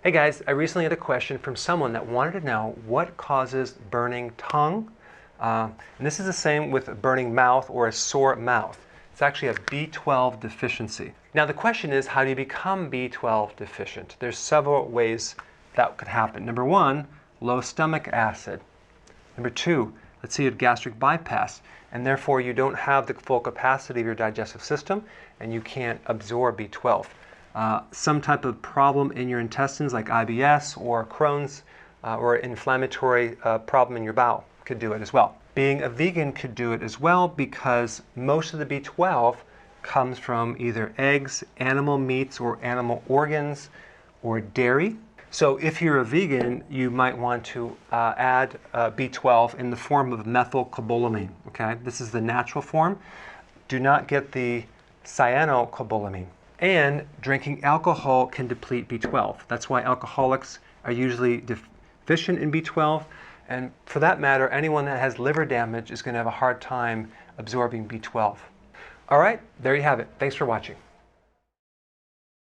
Hey guys, I recently had a question from someone that wanted to know what causes burning tongue. And this is the same with a burning mouth or a sore mouth. It's actually a B12 deficiency. Now the question is, how do you become B12 deficient? There's several ways that could happen. Number one, low stomach acid. Number two, let's say you have gastric bypass, and therefore you don't have the full capacity of your digestive system, and you can't absorb B12. Some type of problem in your intestines like IBS or Crohn's or inflammatory problem in your bowel could do it as well. Being a vegan could do it as well because most of the B12 comes from either eggs, animal meats, or animal organs, or dairy. So if you're a vegan, you might want to add B12 in the form of methylcobalamin. Okay, this is the natural form. Do not get the cyanocobalamin. And drinking alcohol can deplete B12. That's why alcoholics are usually deficient in B12. And for that matter, anyone that has liver damage is going to have a hard time absorbing B12. All right, there you have it. Thanks for watching.